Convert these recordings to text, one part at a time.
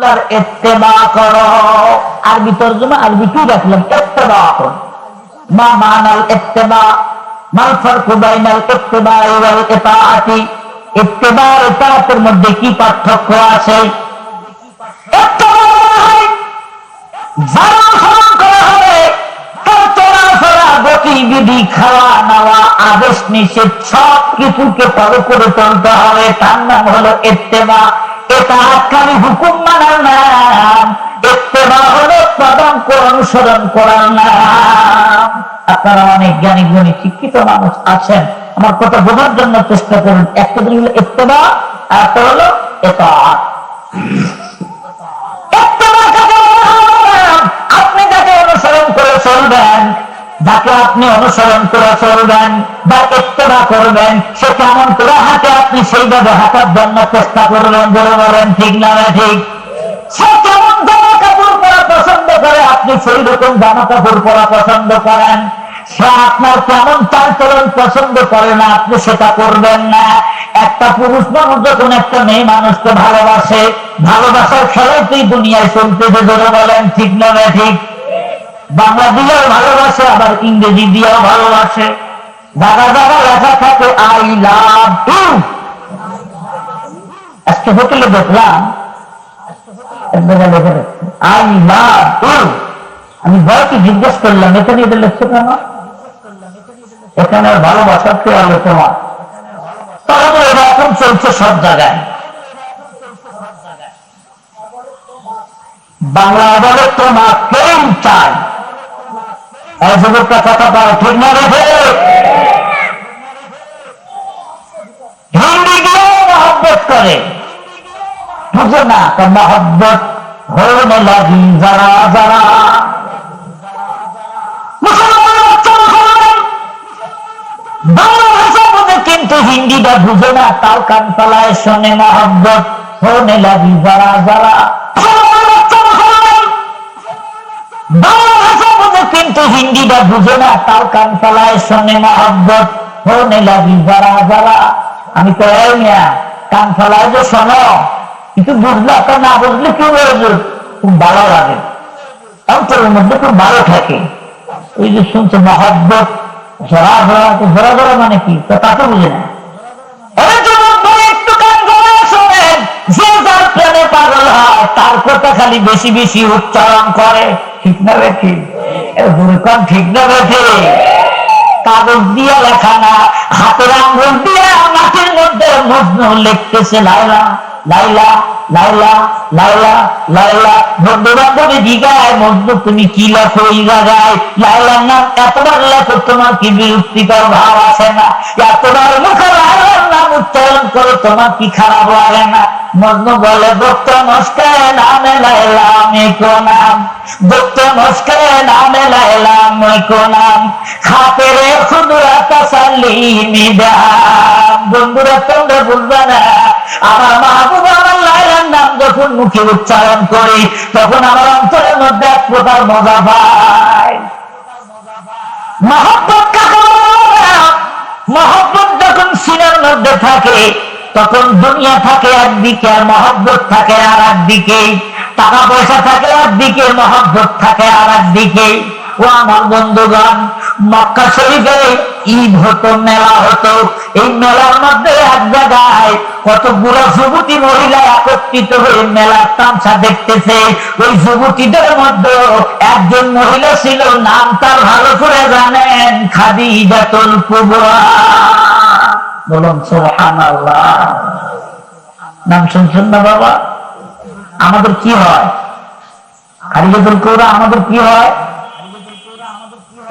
আল্লাহর ইত্তেবা করো। আরবি তরজমা আরবি কি রাখলাম? ইত্তেবা করো। মা মানাল ইত্তেবা, মাল ফারকু বাইনাল ইত্তেবা ওয়াল ইতাআতি। ইত্তেবা আর ইতাআতের মধ্যে কি পার্থক্য আছে? ইত্তেবা হয় যারা অনুসরণ করা হবে তার চলাফেরা, গতিবিধি, খাওয়া নাওয়া, আদেশ নিষেধ সব কিছুকে ফলো করে চলতে হবে, তার নাম হলো ইত্তেবা। ইতাআতকারী হুকুম মানার নাম। ইত্তেবা হলো তদন্ত অনুসরণ করার নাম। আপনারা অনেক জ্ঞানী গুণী শিক্ষিত মানুষ আছেন, আমার কথা বোঝার জন্য চেষ্টা করুন। একটা হলো ইত্তেবা আর একটা হলো ইতাআত। আপনি যাকে অনুসরণ করে চলবেন, যাকে আপনি অনুসরণ করে চলবেন বা ইত্তেবা করবেন, সে কেমন করে হাঁটে আপনি সেইভাবে হাঁটার জন্য চেষ্টা করবেন। বলে বলেন ঠিক না ঠিক? সে কেমন জামা কাপড় পরা পছন্দ করে আপনি সেই রকম জামা কাপড় পরা পছন্দ করেন। সে আপনার কেমন চালচলন পছন্দ করে না, আপনি সেটা করবেন না। একটা পুরুষ মানুষ যখন একটা মেয়ে মানুষকে ভালোবাসে, ভালোবাসার খেলাতেই দুনিয়ায় চলতেছে। ধরে বলেন ঠিক না ঠিক? বাংলা দিয়েও ভালোবাসে, আবার ইংরেজি দিয়েও ভালোবাসে। জায়গা জায়গা লেখা থাকে আই লাভ ইউ। আজকে হোটেলে দেখলাম আই লাভ ইউ। আমি ভয়কে জিজ্ঞেস করলাম এখানে এটা লিখছে কেন? এখানে ভালোবাসার কে আলোচনা। তাহলে এরকম চলছে সব জায়গায়। বাংলা বলে তোমাকেই চাই। কথা পায় ঠিক না রেখে হিন্দি দিয়েও মহব্বত করে, বুঝে না তো মহব্বত হয়ে লাগি যারা যারা। বাংলা ভাষা বোঝে কিন্তু হিন্দিটা বুঝে না, তাও কান চালায় শোনে মহব্বত হনে লাগি যারা যারা। বাংলা ভাষা বোঝে কিন্তু হিন্দিটা বুঝে না, তাও কান চালায় শোনে মহব্বত হনে লাগি যারা যারা। আমি তো কান চালায় যে শোনো, কিন্তু বুঝলে আপনার না বুঝলে কি বলবে? খুব ভালো লাগে, অন্তরের মধ্যে খুব ভালো থাকে। ওই যে শুনছে মহব্বত জরা জরা, জরা জরা মানে কি তা তো বুঝে না। একটু কান জড়া শোনেন, যে যার প্রেমে পাগল হয় তার কথা খালি বেশি বেশি উচ্চারণ করে। ঠিক না বেঠি? দুর্কম ঠিক না বেঠি? কাগজ দিয়ে লেখা না, হাতের আঙ্গুল দিয়ে মাটির মধ্যে মজনু লিখতেছে লাইলা লাইলা লাইলা লাইলা লাইলা। বন্ধু বান্ধবী জিগায় মজনু তুমি কি লেখো? এই জায়গায় লাইলার নাম এতবার লেখো তোমার কি বিরক্তিকর ভাব আসে না? এতবার মুখে লাইলার নাম উচ্চারণ করে তোমার কি খারাপ লাগে না? মজনু বলে দত্ত নমস্কার নামে লাইলা মেকো নাম, দত্ত নমস্কার নামে লাইলা মেকো নাম, খাতেরে খুদরা তাসাল্লিমি দাম। বন্ধুরা তোমরা বুঝবে না, আমার মাহবুব আমার লাইলার নাম যখন মুখে উচ্চারণ করি তখন আমার অন্তরের মধ্যে এক প্রকার মজা পায়। মহব্বত কাকে বলে? মহব্বত যখন সিনার মধ্যে থাকে তখন দুনিয়া থাকে একদিকে আর মহব্বত থাকে আর একদিকে, টাকা পয়সা থাকে একদিকে, মহব্বত থাকে আর একদিকে। ও আমার বন্ধুগণ, মক্কা শরীফে ঈদ হতো, মেলা হতো। এই মেলার মধ্যে এক জায়গায় কতগুলো যুবতী মহিলা একত্রিত হয়ে মেলার তামসা দেখতেছে। ওই যুবতীদের মধ্যে একজন মহিলা ছিল, নাম তার ভালো করে জানেন, খাদিজাতুল কুবরা। বলুন সুবহানাল্লাহ। নাম শুনছেন না বাবা? আমাদের কি হয়? খাদিজাতুল কুবরা আমাদের কি হয়?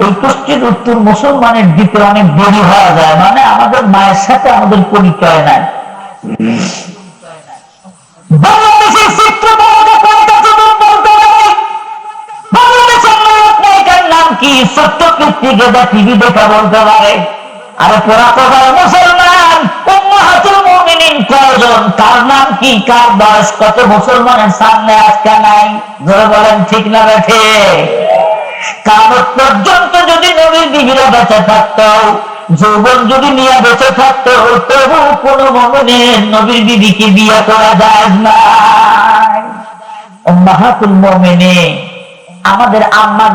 এই প্রশ্নের উত্তর মুসলমানের দিতে অনেক দেরি হয়ে যায়, মানে আমাদের মায়ের সাথে আমাদের পরিচয় নাই। বাংলাদেশের চিত্র বাংলাদেশের নায়কের নাম কি? সত্য কৃত্তিকে বা টিভি দেখা বলতে পারে। আরে পোড়া কথা মুসলমান উম্মাহাতুল মুমিনিন কয়জন? কার নাম কি? কার বয়স কত? মুসলমানের সামনে আজকে নাই। ধরে বলেন ঠিক না বেঠে? কামত পর্যন্ত যদি নবীর বিবিরা বেঁচে থাকতো, যৌবন যদি নিয়ে বেঁচে থাকতো, তবু কোন মুমিনের নবীর বিবিকে বিয়ে করা যায় না। উম্মাহাতুল মুমিনিন, আমাদের আম্মা